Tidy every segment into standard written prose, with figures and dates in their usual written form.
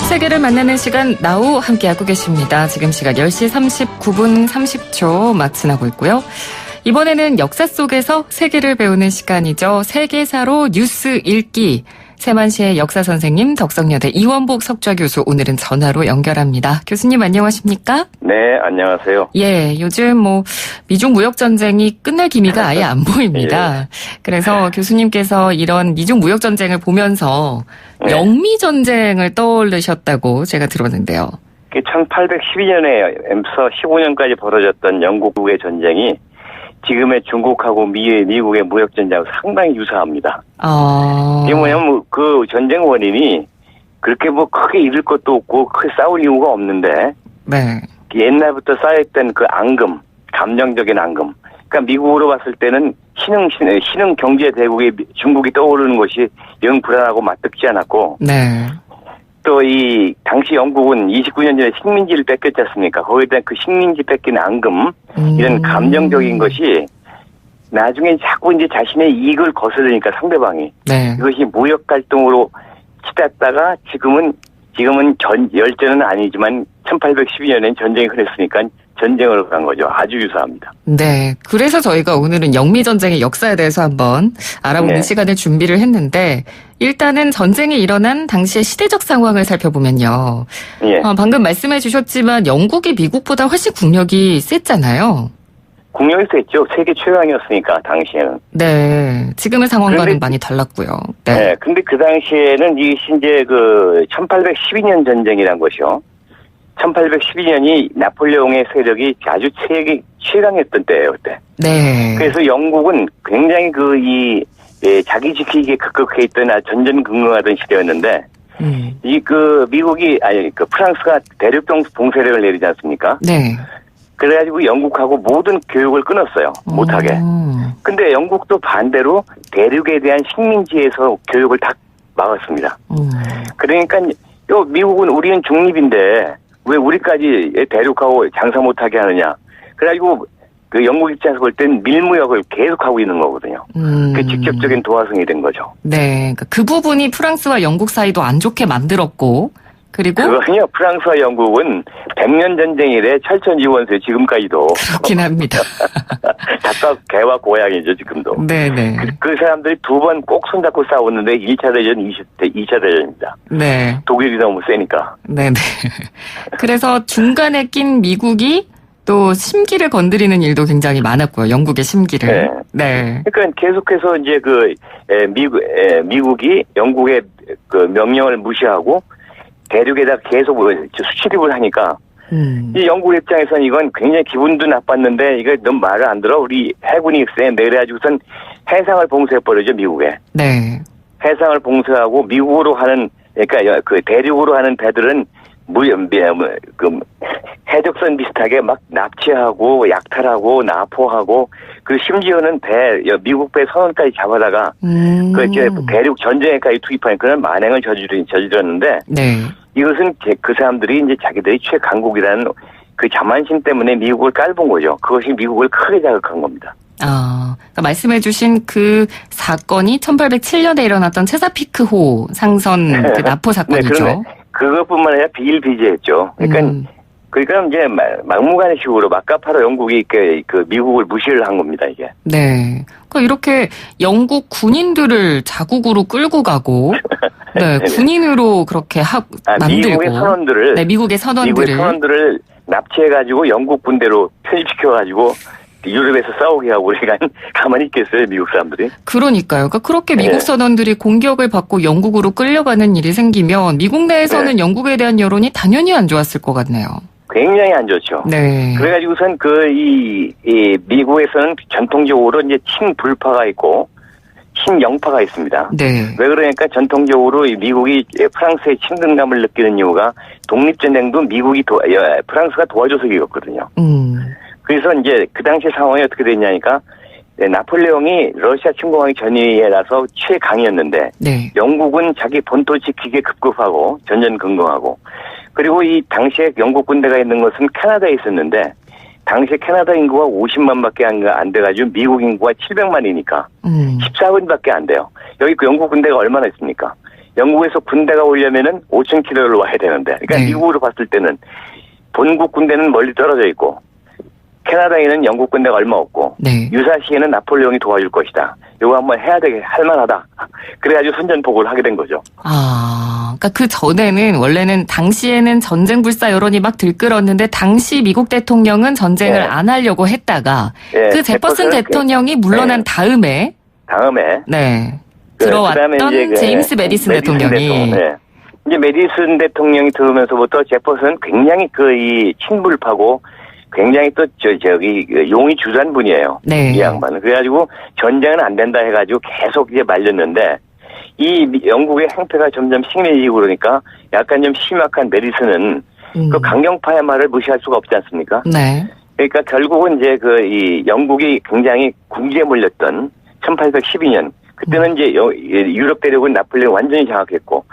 세계를 만나는 시간 나우 함께하고 계십니다. 지금 시각 10시 39분 30초 막 지나고 있고요. 이번에는 역사 속에서 세계를 배우는 시간이죠. 세계사로 뉴스 읽기. 세만시의 역사 선생님 덕성여대 이원복 석좌 교수 오늘은 전화로 연결합니다. 교수님 안녕하십니까? 네, 안녕하세요. 예, 요즘 미중 무역 전쟁이 끝날 기미가 아예 안 보입니다. 예. 그래서 교수님께서 이런 미중 무역 전쟁을 보면서 영미 전쟁을 떠올리셨다고 제가 들었는데요. 1812년에서 15년까지 벌어졌던 영국의 전쟁이 지금의 중국하고 미국의 무역 전쟁하고 상당히 유사합니다. 이게 뭐냐면 그 전쟁 원인이 그렇게 크게 잃을 것도 없고 크게 싸울 이유가 없는데 네. 옛날부터 쌓여있던 그 앙금, 감정적인 앙금. 그러니까 미국으로 봤을 때는 신흥 경제 대국의 중국이 떠오르는 것이 영 불안하고 맞듣지 않았고 네. 또 이 당시 영국은 29년 전에 식민지를 뺏겼지 않습니까? 거기에 대한 그 식민지 뺏긴 앙금 이런 감정적인 것이 나중에 자꾸 이제 자신의 이익을 거스르니까 상대방이 이것이 무역 갈등으로 치닫다가 지금은 열전은 아니지만 1812년엔 전쟁이 흘렀으니까 전쟁으로 간 거죠. 아주 유사합니다. 네. 그래서 저희가 오늘은 영미전쟁의 역사에 대해서 한번 알아보는 시간을 준비를 했는데 일단은 전쟁이 일어난 당시의 시대적 상황을 살펴보면요. 예. 방금 말씀해 주셨지만 영국이 미국보다 훨씬 국력이 셌잖아요. 국력이 셌죠. 세계 최강이었으니까 당시에는. 네. 지금의 상황과는 많이 달랐고요. 네. 근데 그 당시에는 이것이 이제 1812년 전쟁이란 것이요. 1812년이 나폴레옹의 세력이 아주 세계 최강이었던 때예요, 그때. 네. 그래서 영국은 굉장히 자기 지키기에 급급해 있던 전전긍긍하던 시대였는데, 미국이, 프랑스가 대륙 봉쇄령을 내리지 않습니까? 네. 그래가지고 영국하고 모든 교육을 끊었어요. 못하게. 근데 영국도 반대로 대륙에 대한 식민지에서 교육을 다 막았습니다. 그러니까, 미국은 우리는 중립인데, 왜 우리까지 대륙하고 장사 못하게 하느냐. 그래가지고 그 영국 입장에서 볼 땐 밀무역을 계속하고 있는 거거든요. 그 직접적인 도화성이 된 거죠. 네. 그 부분이 프랑스와 영국 사이도 안 좋게 만들었고 그리고 그거는요. 프랑스와 영국은 100년 전쟁 이래 철천지원세 지금까지도. 그렇긴 합니다. 닭과 개와 고양이죠 지금도. 네네. 그 사람들이 두 번 꼭 손잡고 싸웠는데 1차 대전, 2차 대전입니다. 네. 독일이 너무 세니까. 네네. 그래서 중간에 낀 미국이 또 심기를 건드리는 일도 굉장히 많았고요. 영국의 심기를. 네. 그러니까 계속해서 이제 미국이 영국의 그 명령을 무시하고 대륙에다 계속 수출입을 하니까 이 영국 입장에서는 이건 굉장히 기분도 나빴는데 이거 너무 말을 안 들어 우리 해군이 내려가지고선 해상을 봉쇄해버리죠 미국에. 네. 해상을 봉쇄하고 미국으로 하는 그러니까 그 대륙으로 하는 배들은 해적선 비슷하게 막 납치하고 약탈하고 납포하고 그 심지어는 미국 배 선원까지 잡아다가 대륙 전쟁에까지 투입하는 그런 만행을 저질렀는데 이것은 그 사람들이 이제 자기들이 최강국이라는 그 자만심 때문에 미국을 깔본 거죠. 그것이 미국을 크게 자극한 겁니다. 그러니까 말씀해주신 그 사건이 1807년에 일어났던 체사피크호 상선 그 납포 사건이죠. 그것뿐만 아니라 비일비재했죠. 그러니까 이제 막무가내식으로 막가파로 영국이 그 미국을 무시를 한 겁니다 이게. 네. 그러니까 이렇게 영국 군인들을 자국으로 끌고 가고, 네 군인으로 그렇게 만들고. 미국의 선원들을 납치해가지고 영국 군대로 편입시켜가지고. 유럽에서 싸우게 하고 우리가 가만히 있겠어요 미국 사람들이. 그러니까요. 그러니까 그렇게 미국 선원들이 공격을 받고 영국으로 끌려가는 일이 생기면 미국 내에서는 영국에 대한 여론이 당연히 안 좋았을 것 같네요. 굉장히 안 좋죠. 네. 그래가지고선 이 미국에서는 전통적으로 이제 친불파가 있고 친영파가 있습니다. 네. 왜 그러니까 전통적으로 미국이 프랑스의 친근감을 느끼는 이유가 독립전쟁도 프랑스가 도와줘서 이겼거든요. 그래서 이제 그 당시 상황이 어떻게 됐냐니까 나폴레옹이 러시아 침공하기 전이라서 최강이었는데 영국은 자기 본토 지키기에 급급하고 전전긍긍하고 그리고 이 당시에 영국 군대가 있는 것은 캐나다에 있었는데 당시 캐나다 인구가 50만밖에 안 돼가지고 미국 인구가 700만이니까 14분밖에 안 돼요. 여기 그 영국 군대가 얼마나 있습니까? 영국에서 군대가 오려면은 5,000km를 와야 되는데, 그러니까 네. 미국으로 봤을 때는 본국 군대는 멀리 떨어져 있고 캐나다에는 영국 군대가 얼마 없고 네. 유사시에는 나폴레옹이 도와줄 것이다. 이거 한번 해야 되게 할 만하다. 그래가지고 선전포고를 하게 된 거죠. 그러니까 그 전에는 원래는 당시에는 전쟁 불사 여론이 막 들끓었는데 당시 미국 대통령은 전쟁을 네. 안 하려고 했다가 네, 그 제퍼슨 대통령이 물러난 다음에 네. 들어왔던 그다음에 이제 제임스 메디슨 대통령이 네. 이제 메디슨 대통령이 들어오면서부터 제퍼슨은 굉장히 이 친불파고 굉장히 또 저기 용의 주산분이에요. 네. 이 양반은. 그래가지고 전쟁은 안 된다 해가지고 계속 이제 말렸는데 이 영국의 행패가 점점 심해지고 그러니까 약간 좀 심각한 메디슨은 그 강경파의 말을 무시할 수가 없지 않습니까? 네. 그러니까 결국은 이제 이 영국이 굉장히 궁지에 몰렸던 1812년 그때는 이제 유럽 대륙은 나폴레옹 완전히 장악했고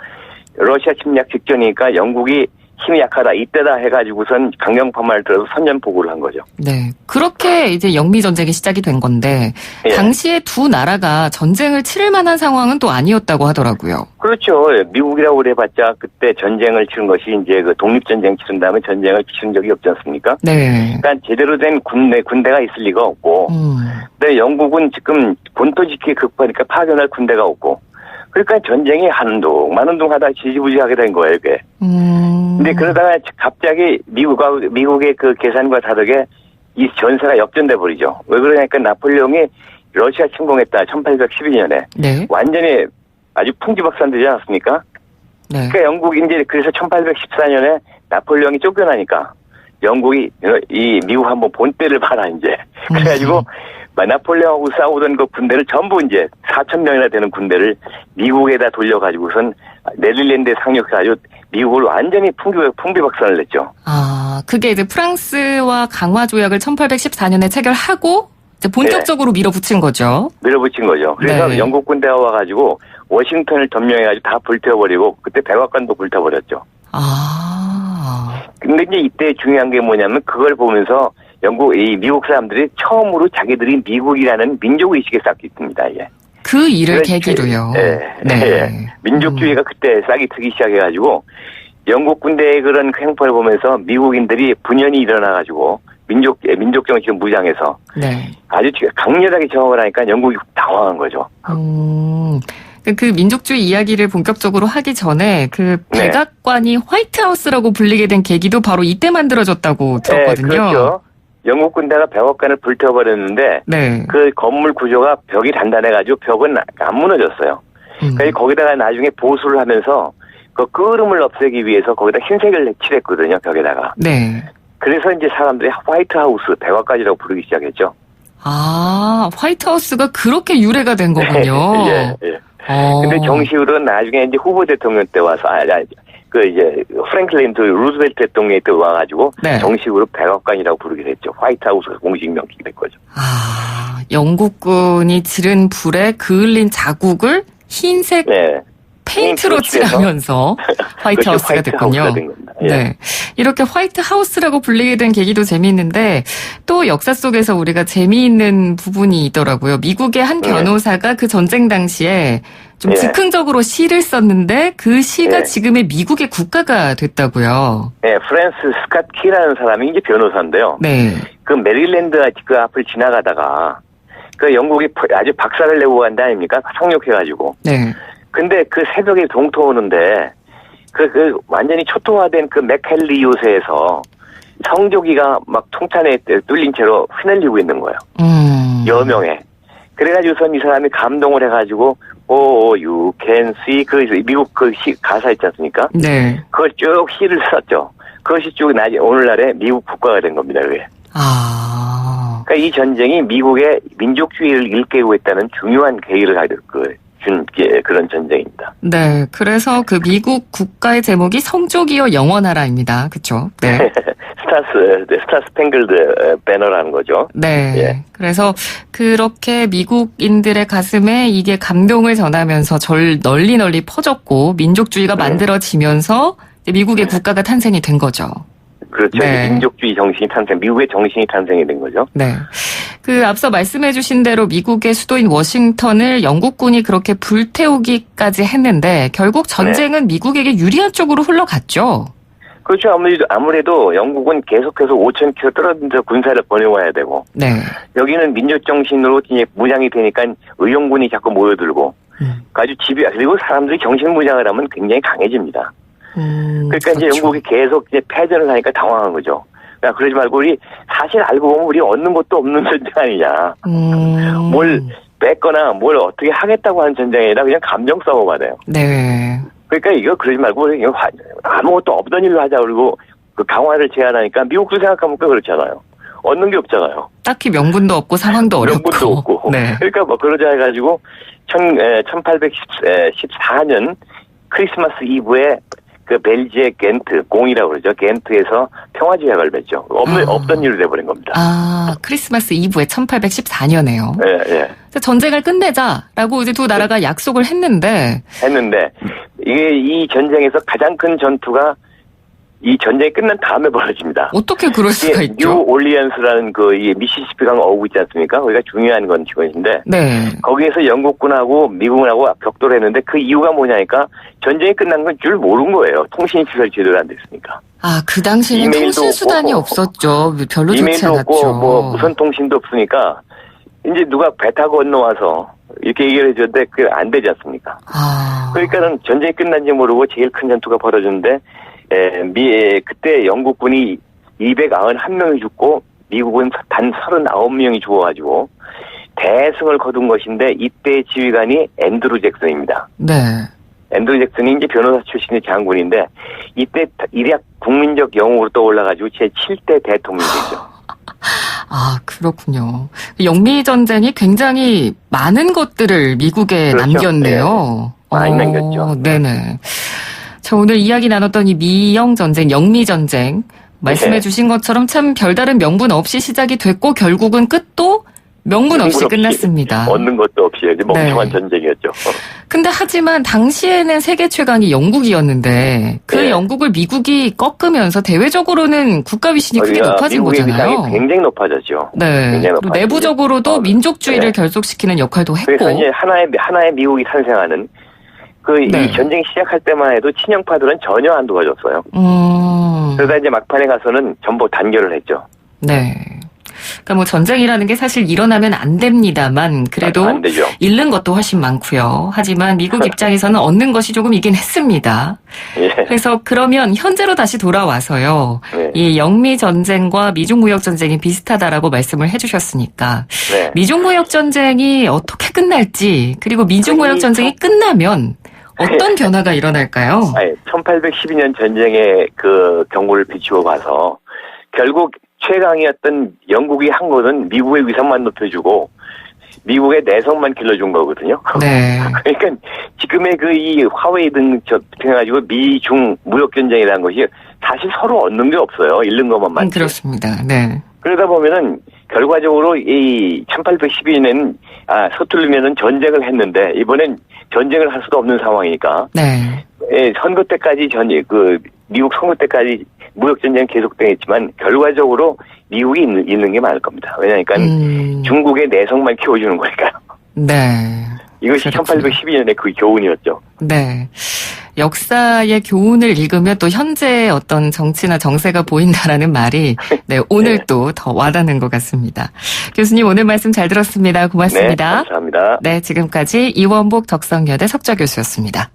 러시아 침략 직전이니까 영국이 힘이 약하다 이때다 해가지고선 강경파말 들어서 선전포고를 한 거죠. 네. 그렇게 이제 영미 전쟁이 시작이 된 건데 예. 당시에 두 나라가 전쟁을 치를 만한 상황은 또 아니었다고 하더라고요. 그렇죠. 미국이라고 그래봤자 그때 전쟁을 치른 것이 이제 그 독립전쟁 치른 다음에 전쟁을 치른 적이 없지 않습니까? 네. 그러니까 제대로 된 군대가 있을 리가 없고 근데 영국은 지금 본토지키에 극파니까 파견할 군대가 없고 그러니까 전쟁이 한둥 하다 지지부지하게 된 거예요, 이게. 근데 그러다가 갑자기 미국의 그 계산과 다르게 이 전세가 역전돼 버리죠. 왜 그러냐니까 나폴레옹이 러시아 침공했다, 1812년에. 네. 완전히 아주 풍지박산되지 않았습니까? 네. 그러니까 영국이 이제 그래서 1814년에 나폴레옹이 쫓겨나니까 영국이 이 미국 한번 본때를 봐라, 이제. 그래가지고 나폴레옹하고 싸우던 그 군대를 전부 이제 4,000명이나 되는 군대를 미국에다 돌려가지고선 네덜란드에 상륙해가지고 미국을 완전히 풍비박산을 냈죠. 그게 이제 프랑스와 강화 조약을 1814년에 체결하고 이제 본격적으로 밀어붙인 거죠. 밀어붙인 거죠. 그래서 네. 영국 군대가 와가지고 워싱턴을 점령해가지고 다 불태워버리고 그때 백악관도 불태워버렸죠. 근데 이제 이때 중요한 게 뭐냐면 그걸 보면서 미국 사람들이 처음으로 자기들이 미국이라는 민족의식에 싹이 있습니다, 이게. 그 일을 계기로요. 네. 민족주의가 그때 싹이 트기 시작해가지고 영국 군대의 그런 행포를 보면서 미국인들이 분연이 일어나가지고 민족정신 무장해서 아주 강렬하게 저항을 하니까 영국이 당황한 거죠. 그 민족주의 이야기를 본격적으로 하기 전에 그 백악관이 화이트하우스라고 불리게 된 계기도 바로 이때 만들어졌다고 들었거든요. 네, 그렇죠. 영국 군대가 백악관을 불태워버렸는데 그 건물 구조가 벽이 단단해가지고 벽은 안 무너졌어요. 그러니까 거기다가 나중에 보수를 하면서 그 끄름을 없애기 위해서 거기다 흰색을 칠했거든요, 벽에다가. 네. 그래서 이제 사람들이 화이트하우스, 백악관이라고 부르기 시작했죠. 화이트하우스가 그렇게 유래가 된 거군요. 예. 근데 정식으로는 나중에 이제 후보 대통령 때 와서, 이제 프랭클린 루즈벨트 대통령이 때 와가지고 정식으로 백악관이라고 부르게 됐죠. 화이트하우스가 공식 명칭이 된 거죠. 영국군이 지른 불에 그을린 자국을 흰색 페인트로 칠하면서 화이트하우스가 됐군요. 네. 이렇게 화이트하우스라고 불리게 된 계기도 재미있는데 또 역사 속에서 우리가 재미있는 부분이 있더라고요. 미국의 한 변호사가 그 전쟁 당시에 좀 즉흥적으로 시를 썼는데 그 시가 지금의 미국의 국가가 됐다고요. 네, 프랜스 스캇 키라는 사람이 이제 변호사인데요. 그 메릴랜드 그 앞을 지나가다가 그 영국이 아주 박살을 내고 간 데 아닙니까? 상륙해가지고. 근데 그 새벽에 동토 오는데 그 완전히 초토화된 그 맥헬리 요새에서 성조기가 막 통탄에 뚫린 채로 휘날리고 있는 거예요. 여명에. 그래가지고선 이 사람이 감동을 해가지고 you can see 그 미국 그 시 가사 있지 않습니까? 그걸 쭉 시를 썼죠. 그것이 쭉 오늘날의 미국 국가가 된 겁니다. 그게. 그러니까 이 전쟁이 미국의 민족주의를 일깨우고 있다는 중요한 계기를 준 그런 전쟁입니다. 네, 그래서 그 미국 국가의 제목이 성조기여 영원하라입니다. 그렇죠? 네. 스타 스팽글드 배너라는 거죠. 네. 그래서 그렇게 미국인들의 가슴에 이게 감동을 전하면서 널리 퍼졌고 민족주의가 만들어지면서 미국의 국가가 탄생이 된 거죠. 그렇죠. 네. 민족주의 정신이 탄생, 미국의 정신이 탄생이 된 거죠. 네. 앞서 말씀해 주신 대로 미국의 수도인 워싱턴을 영국군이 그렇게 불태우기까지 했는데 결국 전쟁은 미국에게 유리한 쪽으로 흘러갔죠. 그렇죠. 아무래도 영국은 계속해서 5,000km 떨어진 데 군사를 보내와야 되고, 네. 여기는 민족 정신으로 이제 무장이 되니까 의용군이 자꾸 모여들고, 아주 그리고 사람들이 정신 무장을 하면 굉장히 강해집니다. 그러니까 그렇죠. 이제 영국이 계속 이제 패전을 하니까 당황한 거죠. 야, 그러지 말고 우리 사실 알고 보면 우리 얻는 것도 없는 전쟁 아니냐. 뭘 뺏거나 뭘 어떻게 하겠다고 하는 전쟁이 아니라 그냥 감정 싸움가 돼요. 네. 그러니까 이거 그러지 말고 이거 아무것도 없던 일로 하자 그러고 그 강화를 제안하니까 미국도 생각하면 그렇잖아요. 얻는 게 없잖아요. 딱히 명분도 없고 상황도 어렵고. 명분도 없고. 네. 그러니까 뭐 그러자 해가지고 1814년 크리스마스 이브에 그 벨지의 겐트, 공이라고 그러죠. 겐트에서 평화제약을 맺죠. 없던 일로 돼버린 겁니다. 크리스마스 이브에 1814년에요. 예, 예. 전쟁을 끝내자라고 이제 두 나라가 약속을 했는데 이게 이 전쟁에서 가장 큰 전투가 이 전쟁이 끝난 다음에 벌어집니다. 어떻게 그럴 수가 있죠? 뉴 올리언스라는 이 미시시피강 어구 있지 않습니까? 거기가 중요한 곳인데 네. 거기에서 영국군하고 미국군하고 격돌을 했는데 그 이유가 뭐냐니까 전쟁이 끝난 건 줄 모른 거예요. 통신시설 제대로 안 됐으니까. 그 당시에는 통신수단이 없었죠. 별로 좋지 이메일도 않았죠. 없고 뭐 무선 통신도 없으니까 이제 누가 배 타고 건너와서 이렇게 얘기를 해줬는데 그게 안 되지 않습니까? 그러니까는 전쟁이 끝난지 모르고 제일 큰 전투가 벌어졌는데 그때 영국군이 291명이 죽고 미국은 단 39명이 죽어가지고 대승을 거둔 것인데 이때 지휘관이 앤드루 잭슨입니다. 네. 앤드루 잭슨이 이제 변호사 출신의 장군인데 이때 이략 국민적 영웅으로 떠올라가지고 제7대 대통령이 되죠. 그렇군요. 영미전쟁이 굉장히 많은 것들을 미국에 남겼네요. 네. 많이 남겼죠. 네네. 자, 오늘 이야기 나눴던 이 미영전쟁, 영미전쟁 말씀해 주신 것처럼 참 별다른 명분 없이 시작이 됐고 결국은 끝도 명분 없이 끝났습니다. 얻는 것도 없이 멍청한 전쟁이었죠. 근데 하지만 당시에는 세계 최강이 영국이었는데 그 영국을 미국이 꺾으면서 대외적으로는 국가 위신이 크게 높아진 거잖아요. 위상이 굉장히 높아졌죠. 네. 굉장히 그리고 내부적으로도 민족주의를 결속시키는 역할도 했고. 그래서 이제 하나의 미국이 탄생하는 이 전쟁이 시작할 때만 해도 친영파들은 전혀 안 도와줬어요. 그러다 이제 막판에 가서는 전부 단결을 했죠. 네. 그러니까 뭐 전쟁이라는 게 사실 일어나면 안 됩니다만 그래도 안 되죠. 잃는 것도 훨씬 많고요. 하지만 미국 입장에서는 얻는 것이 조금 있긴 했습니다. 예. 그래서 그러면 현재로 다시 돌아와서요. 이 영미 전쟁과 미중 무역 전쟁이 비슷하다라고 말씀을 해주셨으니까 미중 무역 전쟁이 어떻게 끝날지 그리고 미중 무역 전쟁이 끝나면 어떤 변화가 일어날까요? 1812년 전쟁의 그 경고를 비추어 봐서 결국 최강이었던 영국이 한 것은 미국의 위상만 높여주고 미국의 내성만 길러준 거거든요. 네. 그러니까 지금의 이 화웨이 등 해가지고 미중 무역 전쟁이라는 것이 사실 서로 얻는 게 없어요. 잃는 것만 많지. 그렇습니다. 네. 그러다 보면은 결과적으로 이 1812년에는 서툴르면은 전쟁을 했는데 이번엔 전쟁을 할 수도 없는 상황이니까. 네. 선거 때까지 미국 선거 때까지 무역전쟁은 계속되겠지만 결과적으로 미국이 있는 게 많을 겁니다. 왜냐니까 중국의 내성만 키워주는 거니까요. 네. 이것이 1812년의 그 교훈이었죠. 네. 역사의 교훈을 읽으면 또 현재의 어떤 정치나 정세가 보인다라는 말이 오늘 또 더 와닿는 것 같습니다. 교수님 오늘 말씀 잘 들었습니다. 고맙습니다. 네, 감사합니다. 네, 지금까지 이원복 덕성여대 석좌 교수였습니다.